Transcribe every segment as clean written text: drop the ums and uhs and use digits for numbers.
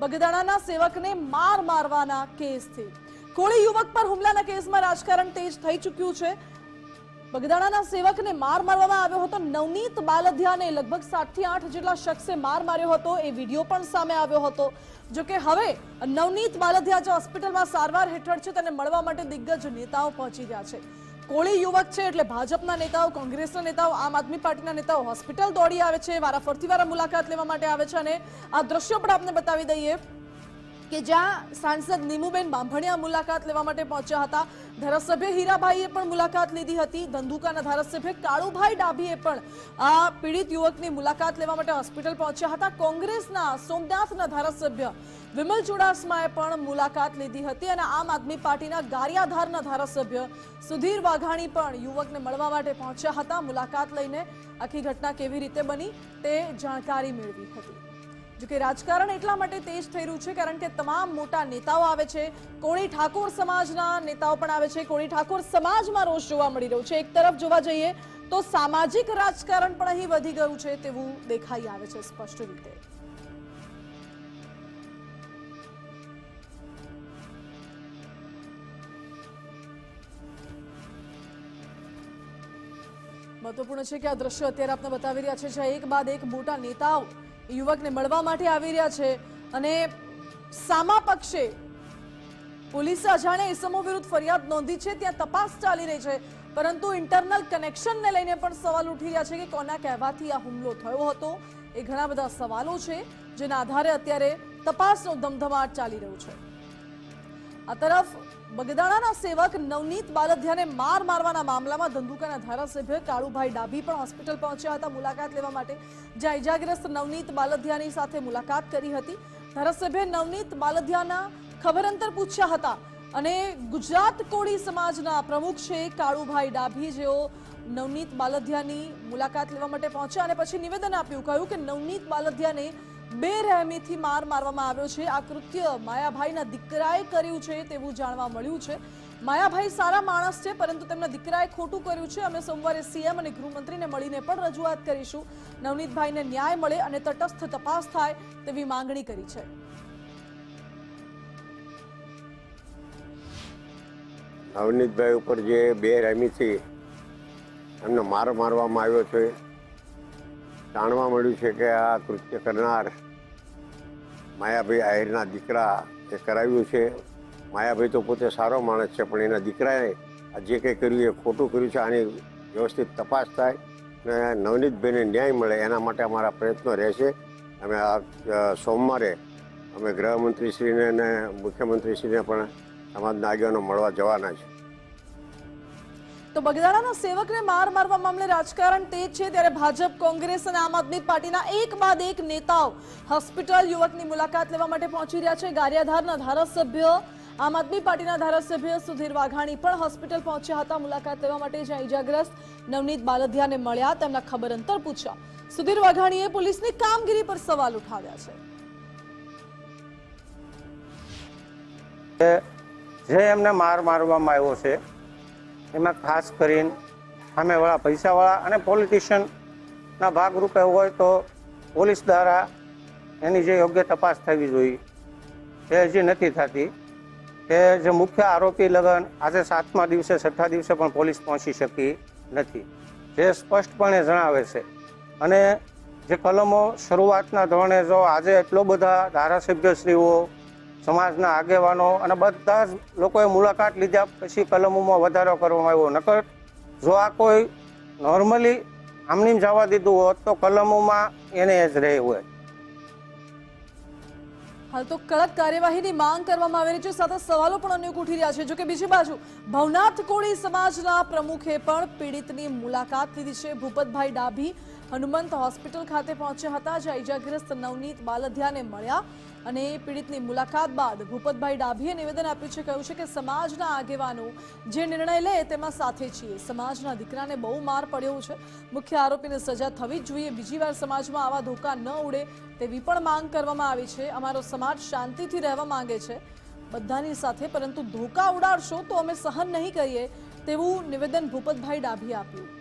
બગદાણાના સેવકને માર મારવાના કેસથી કોળી યુવક પર હુમલાના કેસમાં રાજકારણ તેજ થઈ ચૂક્યું છે। બગદાણાના સેવકને માર મારવામાં આવ્યો હતો। નવનીત બાલધિયાને લગભગ 7 થી 8 જેટલા શખ્સે માર માર્યો હતો। એ વિડીયો પણ સામે આવ્યો હતો। જો કે હવે નવનીત બાલધિયા જે હોસ્પિટલમાં સારવાર હેઠળ છે તેને મળવા માટે દિગ્ગજ નેતાઓ પહોંચી રહ્યા છે। કોળી યુવક છે એટલે ભાજપના નેતાઓ, કોંગ્રેસના નેતાઓ, આમ આદમી પાર્ટીના નેતાઓ હોસ્પિટલ દોડી આવે છે, વારાફરતી મુલાકાત લેવા માટે આવે છે। અને આ દ્રશ્યો પણ આપને બતાવી દઈએ કે જ્યાં સાંસદ નીમુબેન બાંભણિયા મુલાકાત લેવા માટે પહોંચ્યા હતા। ધારાસભ્ય હીરાભાઈએ પણ મુલાકાત લીધી હતી। ધંધુકાના ધારાસભ્ય કાળુભાઈ ડાભીએ પણ આ પીડિત યુવકની મુલાકાત લેવા માટે હોસ્પિટલ પહોંચ્યા હતા। કોંગ્રેસના સોમનાથના ધારાસભ્ય વિમલ ચુડાસમાએ પણ મુલાકાત લીધી હતી અને આમ આદમી પાર્ટીના ગારિયાધારના ધારાસભ્ય સુધીર વાઘાણી પણ યુવકને મળવા માટે પહોંચ્યા હતા। મુલાકાત લઈને આખી ઘટના કેવી રીતે બની તે જાણકારી મેળવી હતી। જો કે રાજકારણ એટલા માટે તેજ થઈ રહ્યું છે કારણ કે તમામ મોટા નેતાઓ આવે છે। કોળી ઠાકોર સમાજના નેતાઓ પણ આવે છે। કોળી ઠાકોર સમાજમાં રોષ જોવા મળી રહ્યો છે। એક તરફ જોવા જઈએ તો સામાજિક રાજકારણ પણ અહીં વધી ગયું છે તેવું દેખાઈ આવે છે સ્પષ્ટ રીતે। મહત્વપૂર્ણ છે કે આ દ્રશ્ય અત્યારે આપને બતાવી રહ્યા છે જ્યાં એક બાદ એક મોટા નેતાઓ યુવકને મળવા માટે આવી રહ્યા છે અને સામા પક્ષે પોલીસે અજાણ્યા ઇસમો વિરુદ્ધ ફરિયાદ નોંધી છે। ત્યાં તપાસ ચાલી રહી છે પરંતુ ઇન્ટરનલ કનેક્શનને લઈને પણ સવાલ ઉઠી રહ્યા છે કે કોના કહેવાથી આ હુમલો થયો હતો। એ ઘણા બધા સવાલો છે જેના આધારે અત્યારે તપાસનો ધમધમાટ ચાલી રહ્યો છે। આ તરફ બગદાણાના સેવક નવનીત બાલધિયાને માર મારવાના મામલામાં ધંધુકાના ધારાસભ્ય કાળુભાઈ ડાભી પણ હોસ્પિટલ પહોંચ્યા હતા મુલાકાત લેવા માટે, જ્યાં ઇજાગ્રસ્ત નવનીત બાલધિયાની સાથે મુલાકાત કરી હતી। ધારાસભ્ય નવનીત બાલધિયાના ખબર અંતર પૂછ્યા હતા અને ગુજરાત કોળી સમાજના પ્રમુખ છે કાળુભાઈ ડાભી જેઓ નવનીત બાલધિયાની મુલાકાત લેવા માટે પહોંચ્યા અને પછી નિવેદન આપ્યું, કહ્યું કે નવનીત બાલધિયાને બેરહેમીથી માર મારવામાં આવ્યો છે। આ કૃત્ય માયાભાઈના દીકરાએ કર્યું છે તેવું જાણવા મળ્યું છે। માયાભાઈ સારા માણસ છે પરંતુ તેમના દીકરાએ ખોટું કર્યું છે। અમે સોમવારે સીએમ અને ગૃહમંત્રીને મળીને પણ રજૂઆત કરીશું। નવનીતભાઈને ન્યાય મળે અને તટસ્થ તપાસ થાય તેવી માંગણી કરી છે। નવનીતભાઈ ઉપર જે બેરહેમીથી એમને માર મારવામાં આવ્યો છે, જાણવા મળ્યું છે કે આ કૃત્ય કરનાર માયાભાઈ આહિરના દીકરા એ કરાવ્યું છે। માયાભાઈ તો પોતે સારો માણસ છે પણ એના દીકરાએ આ જે કંઈ કર્યું એ ખોટું કર્યું છે। આની વ્યવસ્થિત તપાસ થાય અને નવનીતભાઈને ન્યાય મળે એના માટે અમારા પ્રયત્નો રહેશે। અમે આ સોમવારે અમે ગૃહમંત્રીશ્રીને અને મુખ્યમંત્રીશ્રીને પણ સમાજના આગેવાનો મળવા જવાના છે। તો બગદાણાના સેવકને માર મારવા મામલે રાજકારણ તેજ છે ત્યારે ભાજપ, કોંગ્રેસ અને આમ આદમી પાર્ટીના એક બાદ એક નેતાઓ હોસ્પિટલ યુવકની મુલાકાત લેવા માટે પહોંચી રહ્યા છે। ગારિયાધારના ધારાસભ્ય, આમ આદમી પાર્ટીના ધારાસભ્ય સુધીર વાઘાણી પણ હોસ્પિટલ પહોંચ્યા હતા મુલાકાત લેવા માટે, જ્યાં ઇજાગ્રસ્ત નવનીત બાલધિયાને મળ્યા, તેમના ખબર અંતર પૂછ્યા। સુધીર વાઘાણીએ પોલીસની કામગીરી પર સવાલ ઉઠાવ્યા છે। જે એમને માર મારવામાં આવ્યો છે એમાં ખાસ કરીને સામેવાળા પૈસાવાળા અને પોલિટિશિયનના ભાગરૂપે હોય તો પોલીસ દ્વારા એની જે યોગ્ય તપાસ થવી જોઈએ એ હજી નથી થતી। કે જે મુખ્ય આરોપી લગન આજે 7મા દિવસે 6ઠા દિવસે પણ પોલીસ પહોંચી શકી નથી, જે સ્પષ્ટપણે જણાવે છે। અને જે કલમો શરૂઆતના ધોરણે જો આજે એટલો બધા ધારાસભ્યશ્રીઓ, સમાજના આગેવાનો અને બધા જ લોકોએ મુલાકાત લીધા પછી કલમોમાં વધારો કરવામાં આવ્યો। નકર જો આ કોઈ નોર્મલી આમની જવા દીધું હોત તો કલમોમાં એને જ રહે હોય। હાલ તો કડક કાર્યવાહીની માંગ કરવામાં આવી રહી છે, સાથે સવાલો પણ અનેક ઉઠી રહ્યા છે। જો કે બીજી બાજુ ભવનાથ કોળી સમાજના પ્રમુખે પણ પીડિતની મુલાકાત લીધી છે। ભૂપતભાઈ ડાભી હનુમંત હોસ્પિટલ ખાતે પહોંચ્યા હતા, જ્યાં ઇજાગ્રસ્ત નવનીત બાલધિયાને મળ્યા અને પીડિતની મુલાકાત બાદ ભૂપતભાઈ ડાભીએ નિવેદન આપ્યું છે, કહ્યું છે કે સમાજના આગેવાનો જે નિર્ણય લે તેમાં સાથે છીએ। સમાજના દીકરાને બહુ માર પડ્યો છે, મુખ્ય આરોપીને સજા થવી જ જોઈએ। બીજી વાર સમાજમાં આવા ધોકા ન ઉડે તેવી પણ માંગ કરવામાં આવી છે। અમારો સમાજ શાંતિથી રહેવા માંગે છે બધાની સાથે, પરંતુ ધોકા ઉડાડશો તો અમે સહન નહીં કરીએ તેવું નિવેદન ભૂપતભાઈ ડાભીએ આપ્યું।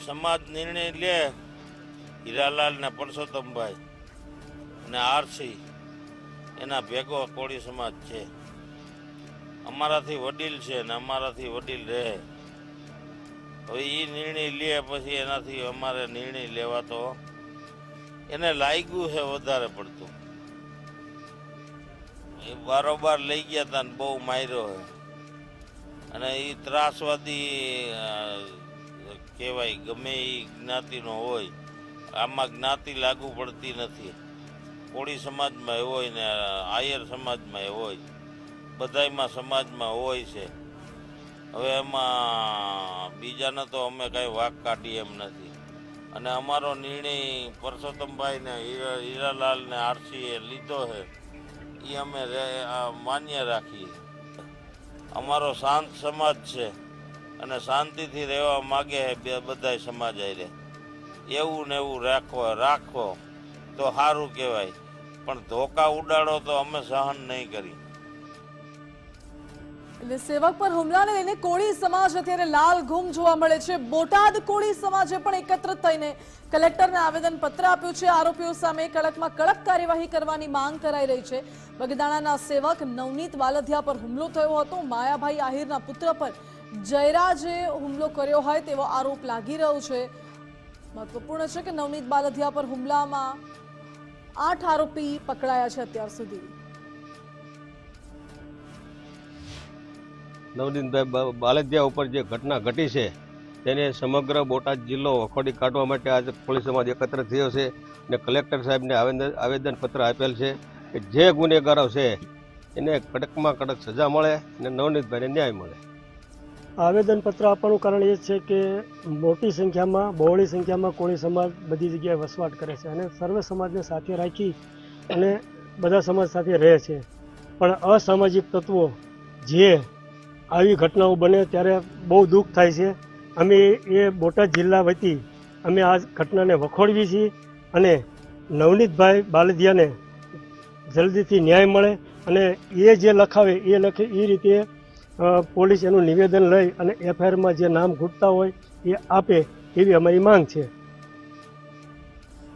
સમાજ નિર્ણય લે, હીરાલાલ ને પરસોત્તમભાઈ અને આરસી એના ભેગો કોળી સમાજ છે. અમારાથી વડીલ છે ને અમારાથી વડીલ રહે. હવે એ નિર્ણય લે પછી એનાથી અમારે નિર્ણય લેવાતો એને લાગ્યું છે વધારે પડતું. એ બારોબાર લઈ ગયા હતા ને બહુ માર્યો છે. અને એ ત્રાસવાદી કહેવાય, ગમે એ જ્ઞાતિનો હોય. આમાં જ્ઞાતિ લાગુ પડતી નથી. કોળી સમાજમાં હોય ને આયર સમાજમાં હોય, બધાયમાં સમાજમાં હોય છે. હવે એમાં બીજાને તો અમે કાંઈ વાક કાઢીએ એમ નથી. અને અમારો નિર્ણય પરસોત્તમભાઈ ને હીરાલાલ ને આરસીએ લીધો છે એ અમે માન્ય રાખીએ. અમારો શાંત સમાજ છે અને શાંતિથી રહેવા માગે છે બધાય સમાજ હારે. એવું ને એવું રાખવો તો સારું કહેવાય, પણ ધોકા ઉડાડો તો અમે સહન નહીં કરી. એટલે સેવક પર હુમલાને લઈને કોળી સમાજ અત્યારે લાલ ઘૂમ જોવા મળે છે. બોટાદ કોળી સમાજે પણ એકત્રિત થઈને કલેક્ટરને આવેદન પત્ર આપ્યું છે. આરોપીઓ સામે કડકમાં કડક કાર્યવાહી કરવાની માંગ કરાઈ રહી છે. બગદાણાના સેવક નવનીત બાલદિયા પર હુમલો થયો હતો. માયાભાઈ આહિરના પુત્ર પર જયરાજે હુમલો કર્યો હોય તેવો આરોપ લાગી રહ્યો છે. મહત્વપૂર્ણ છે કે નવનીત બાલદિયા પર હુમલામાં 8 આરોપી પકડાયા છે અત્યાર સુધી. નવનીતભાઈ બાલદિયા ઉપર જે ઘટના ઘટી છે તેને સમગ્ર બોટાદ જિલ્લો વખોડી કાઢવા માટે આજે કોળી સમાજ એકત્ર થયો છે અને કલેક્ટર સાહેબને આવેદનપત્ર આપેલ છે કે જે ગુનેગારો છે એને કડકમાં કડક સજા મળે અને નવનીતભાઈને ન્યાય મળે. આવેદનપત્ર આપવાનું કારણ એ છે કે મોટી સંખ્યામાં, બહોળી સંખ્યામાં કોળી સમાજ બધી જગ્યાએ વસવાટ કરે છે અને સર્વે સમાજને સાથે રાખી અને બધા સમાજ સાથે રહે છે. પણ અસામાજિક તત્વો જે આવી ઘટનાઓ બને ત્યારે બહુ દુઃખ થાય છે. અમે એ બોટાદ જિલ્લા વતી અમે આ ઘટનાને વખોડવી છીએ અને નવનીતભાઈ બાલદિયાને જલ્દીથી ન્યાય મળે અને એ જે લખાવે એ લખે એ રીતે પોલીસ એનું નિવેદન લઈ અને એફઆઈઆરમાં જે નામ ઘૂંટતા હોય એ આપે એવી અમારી માંગ છે.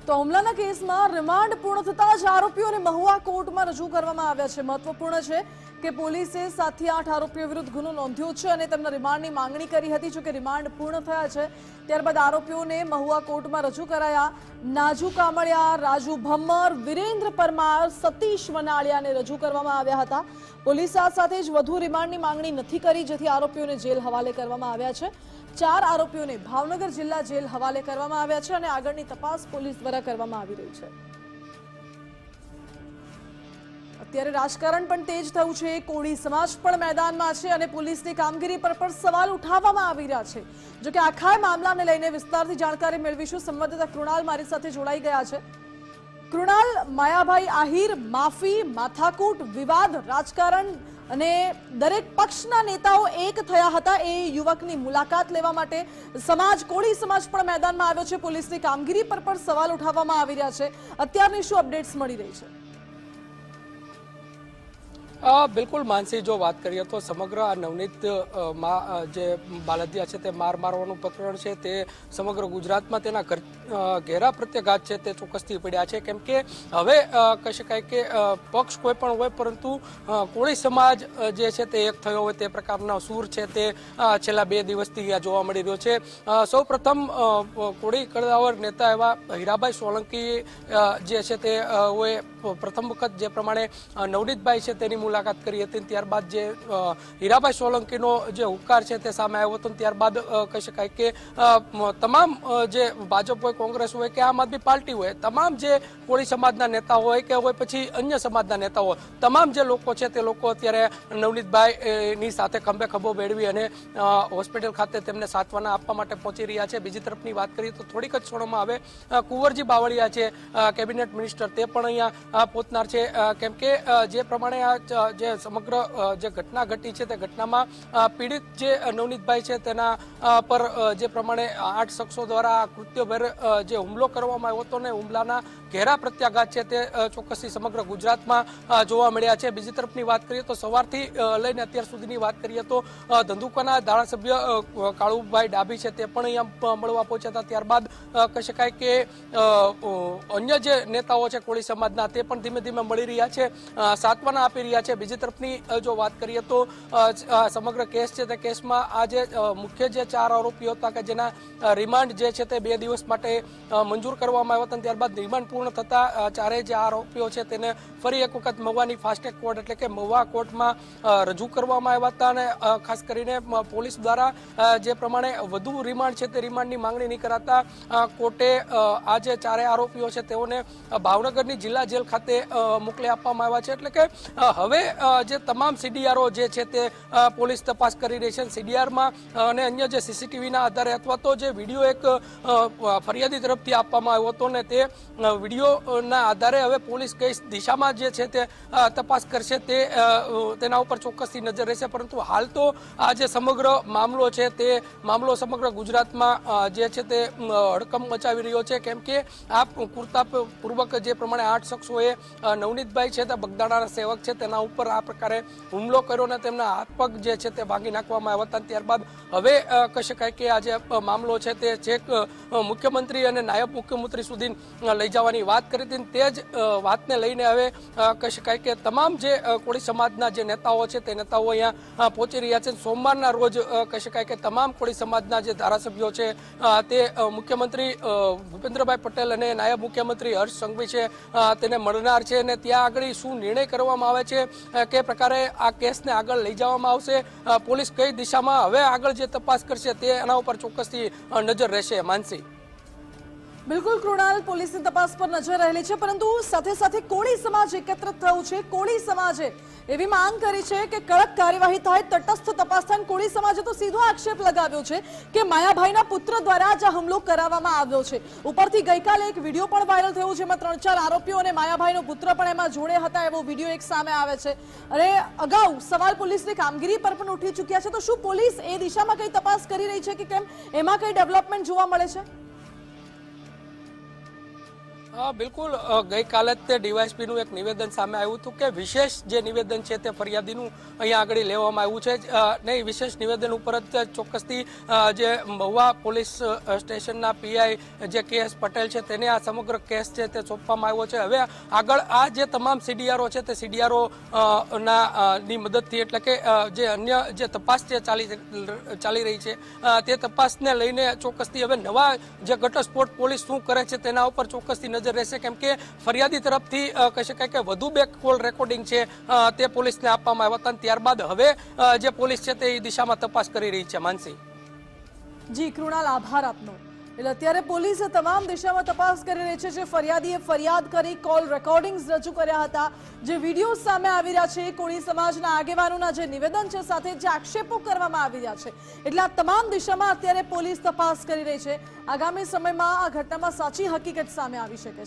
તો હુમલાના કેસમાં રિમાન્ડ પૂર્ણ થતા જ આરોપીઓને મહુવા કોર્ટમાં રજૂ કરવામાં આવ્યા છે. મહત્વપૂર્ણ છે કે પોલીસે 7 થી 8 આરોપીઓ વિરુદ્ધ ગુનો નોંધ્યો છે અને તેમના રિમાન્ડની માંગણી કરી હતી. જોકે રિમાન્ડ પૂર્ણ થયા છે ત્યારબાદ આરોપીઓને મહુવા કોર્ટમાં રજૂ કરાયા. નાજુ કામળિયા, રાજુ ભમ્મર, વિરેન્દ્ર પરમાર, સતીશ વનાળિયાને રજૂ કરવામાં આવ્યા હતા. પોલીસે આ સાથે જ વધુ રિમાન્ડની માંગણી નથી કરી, જેથી આરોપીઓને જેલ હવાલે કરવામાં આવ્યા છે. 4 આરોપીઓને ભાવનગર જિલ્લા જેલ હવાલે કરવામાં આવ્યા છે અને આગળની તપાસ પોલીસ દ્વારા કરવામાં આવી રહી છે. અત્યારે રાજકારણ પણ તેજ થયું છે. કોળી સમાજ પણ મેદાનમાં છે અને પોલીસની કામગીરી પર પણ સવાલ ઉઠાવવામાં આવી રહ્યા છે. જોકે આખા મામલાને લઈને વિસ્તારથી જાણકારી મેળવીશું. સંવાદદાતા કૃણાલ મારી સાથે જોડાઈ ગયા છે. કૃણાલ, માયાભાઈ આહિર, માફી, માથાકૂટ, વિવાદ, રાજકારણ અને દરેક પક્ષના નેતાઓ એક થયા હતા એ યુવકની મુલાકાત લેવા માટે. કોળી સમાજ પણ મેદાનમાં આવ્યો છે. પોલીસની કામગીરી પર પણ સવાલ ઉઠાવવામાં આવી રહ્યા છે. અત્યારની શું અપડેટ્સ મળી રહી છે? બિલકુલ માનસી, જો વાત કરીએ તો સમગ્ર આ નવનીત જે બાલદિયા છે તે મારવાનું પ્રકરણ છે તે સમગ્ર ગુજરાતમાં તેના ઘેરા પ્રત્યાઘાત છે તે ચોક્કસથી પડ્યા છે. કેમ કે હવે કહી શકાય કે પક્ષ કોઈ પણ હોય પરંતુ કોળી સમાજ જે છે તે એક થયો હોય તે પ્રકારનો સૂર છે તે છેલ્લા 2 દિવસથી જોવા મળી રહ્યો છે. સૌ પ્રથમ કોળી કળાવર નેતા એવા હીરાભાઈ સોલંકી જે છે તે પ્રથમ વખત જે પ્રમાણે નવનીતભાઈ છે તેની મુલાકાત કરી હતી. ત્યારબાદ જે હીરાભાઈ સોલંકીનો જે હુંકાર છે તે સામે આવ્યો હતો. ત્યારબાદ કહી શકાય કે તમામ જે ભાજપ હોય, કોંગ્રેસ હોય કે આમ આદમી પાર્ટી હોય, તમામ જે કોળી સમાજના નેતા હોય કે હોય પછી અન્ય સમાજના નેતા હોય, તમામ જે લોકો છે તે લોકો અત્યારે નવનીતભાઈ ની સાથે ખંભે ખભો મેળવી અને હોસ્પિટલ ખાતે તેમને સાંત્વના આપવા માટે પહોંચી રહ્યા છે. બીજી તરફની વાત કરીએ તો થોડીક જ ક્ષણોમાં હવે કુંવરજી બાવળિયા છે કેબિનેટ મિનિસ્ટર, તે પણ અહીંયા પહોંચનાર છે, કેમ કે જે પ્રમાણે આ જે સમગ્ર જે ઘટના ઘટી છે તે ઘટનામાં પીડિત જે નવનીતભાઈ છે તેના પર જે પ્રમાણે 8 શખ્સો દ્વારા કૃત્યભેર જે હુમલો કરવામાં આવ્યો હતો ને હુમલાના ઘેરા પ્રત્યાઘાત છે તે ચોક્કસથી સમગ્ર ગુજરાતમાં જોવા મળ્યા છે. બીજી તરફની વાત કરીએ તો સવારથી લઈને અત્યાર સુધીની વાત કરીએ તો ધંધુકાના ધારાસભ્ય કાળુભાઈ ડાભી છે તે પણ અહીંયા મળવા પહોંચ્યા હતા. ત્યારબાદ કહી શકાય કે અન્ય જે નેતાઓ છે કોળી સમાજના તે પણ ધીમે ધીમે મળી રહ્યા છે, સાંત્વના આપી રહ્યા છે. બીજી તરફની જો વાત કરીએ તો સમગ્ર કેસ છે તે કેસમાં આ જે મુખ્ય જે 4 આરોપીઓ હતા કે જેના રિમાન્ડ જે છે તે 2 દિવસ માટે મંજૂર કરવામાં આવ્યા હતા. ત્યારબાદ રિમાન્ડ પૂર્ણ થતા ચારેય જે આરોપીઓ છે તેને ફરી એક વખત મહુવાની ફાસ્ટ ટ્રેક કોર્ટ એટલે કે મહુવા કોર્ટમાં રજૂ કરવામાં આવ્યા હતા અને ખાસ કરીને પોલીસ દ્વારા જે પ્રમાણે વધુ રિમાન્ડ છે તે રિમાન્ડની માંગણી નહીં કરાતા કોર્ટે આ જે ચારેય આરોપીઓ છે તેઓને ભાવનગરની જિલ્લા જેલ ખાતે મોકલી આપવામાં આવ્યા છે. એટલે કે હવે જે તમામ સીડીઆરઓ જે છે તે પોલીસ તપાસ કરી રહી છે. સીડીઆરમાં અને અન્ય જે સીસીટીવીના આધારે અથવા તો જે વિડીયો એક ફરિયાદી તરફથી આપવામાં આવ્યો હતો ને તે વિડીયોના આધારે હવે પોલીસ કઈ દિશામાં જે છે તે તપાસ કરશે તેના ઉપર ચોક્કસથી નજર રહેશે. પરંતુ હાલ તો આ જે સમગ્ર મામલો છે તે મામલો સમગ્ર ગુજરાતમાં જે છે તે હડકંપ મચાવી રહ્યો છે, કેમ કે આ કુર્તાપૂર્વક જે પ્રમાણે 8 શખ્સોએ નવનીતભાઈ છે તે બગદાણાના સેવક છે તેના ઉપર આ પ્રકારે હુમલો કર્યો અને તેમના હાથ પગ જે છે તે ભાંગી નાખવામાં આવ્યા હતા. ત્યારબાદ હવે કહી શકાય કે આ જે મામલો છે તે છેક મુખ્યમંત્રી અને નાયબ મુખ્યમંત્રી સુધી લઈ જવાની વાત કરી હતી. તે જ વાતને લઈને હવે કહી શકાય કે તમામ જે કોળી સમાજના જે નેતાઓ છે તે નેતાઓ અહીંયા પહોંચી રહ્યા છે. સોમવારના રોજ કહી શકાય કે તમામ કોળી સમાજના જે ધારાસભ્યો છે તે મુખ્યમંત્રી ભૂપેન્દ્રભાઈ પટેલ અને નાયબ મુખ્યમંત્રી હર્ષ સંઘવી છે તેને મળનાર છે અને ત્યાં આગળ શું નિર્ણય કરવામાં આવે છે, કે પ્રકારે આ કેસને આગળ લઈ જવામાં આવશે, પોલીસ કઈ દિશામાં હવે આગળ જે તપાસ કરશે તે એના ઉપર ચોક્કસથી નજર રહેશે. માનસી. બિલકુલ કૃણાલ, પોલીસની તપાસ પર નજર રહેલી છે, પરંતુ સાથે સાથે કોળી સમાજ એકત્રિત થયું છે. કોળી સમાજે એવી માંગ કરી છે કે કડક કાર્યવાહી થાય, તટસ્થ તપાસ થાય. કોળી સમાજે તો સીધો આક્ષેપ લગાવ્યો છે કે માયાભાઈના પુત્ર દ્વારા જ આ હુમલો કરાવવામાં આવ્યો છે. ઉપરથી ગઈકાલે એક વિડીયો પણ વાયરલ થયો જેમાં 3-4 આરોપીઓ અને માયાભાઈનો પુત્ર પણ એમાં જોડે હતા એવો વિડીયો એક સામે આવે છે. અને અગાઉ સવાલ પોલીસની કામગીરી પર પણ ઉઠી ચૂક્યા છે. તો શું પોલીસ એ દિશામાં કઈ તપાસ કરી રહી છે કે કેમ, એમાં કઈ ડેવલપમેન્ટ જોવા મળે છે? બિલકુલ, ગઈકાલે તે ડીવાયએસપીનું એક નિવેદન સામે આવ્યું હતું કે વિશેષ જે નિવેદન છે તે ફરિયાદીનું અહીંયા આગળ લેવામાં આવ્યું છે. નહીં, વિશેષ નિવેદન ઉપર જ ચોક્કસથી જે મહુવા પોલીસ સ્ટેશનના પીઆઈ જે કે.એસ. પટેલ છે તેને આ સમગ્ર કેસ છે તે સોંપવામાં આવ્યો છે. હવે આગળ આ જે તમામ સીડીઆરઓ છે તે સીડીઆરઓ ની મદદથી એટલે કે જે અન્ય જે તપાસ છે ચાલી રહી છે તે તપાસને લઈને ચોક્કસથી હવે નવા જે ઘટસ્ફોટ પોલીસ શું કરે છે તેના ઉપર ચોક્કસથી નજર રહેશે, કેમ કે ફરિયાદી તરફથી કહી શકાય કે વધુ 2 કોલ રેકોર્ડિંગ છે તે પોલીસને આપવામાં આવ્યા હતા. ત્યારબાદ હવે જે પોલીસ છે તે દિશામાં તપાસ કરી રહી છે. માનસી. જી કૃણાલ, આભાર આપનો. એટલે અત્યારે પોલીસે તમામ દિશામાં તપાસ કરી રહી છે. જે ફરિયાદીએ ફરિયાદ કરી, કોલ રેકોર્ડિંગ્સ રજૂ કર્યા હતા, જે વિડીયો સામે આવી રહ્યા છે, કોળી સમાજના આગેવાનોના જે નિવેદન છે સાથે જે આક્ષેપો કરવામાં આવી રહ્યા છે, એટલે આ તમામ દિશામાં અત્યારે પોલીસ તપાસ કરી રહી છે. આગામી સમયમાં આ ઘટનામાં સાચી હકીકત સામે આવી શકે છે.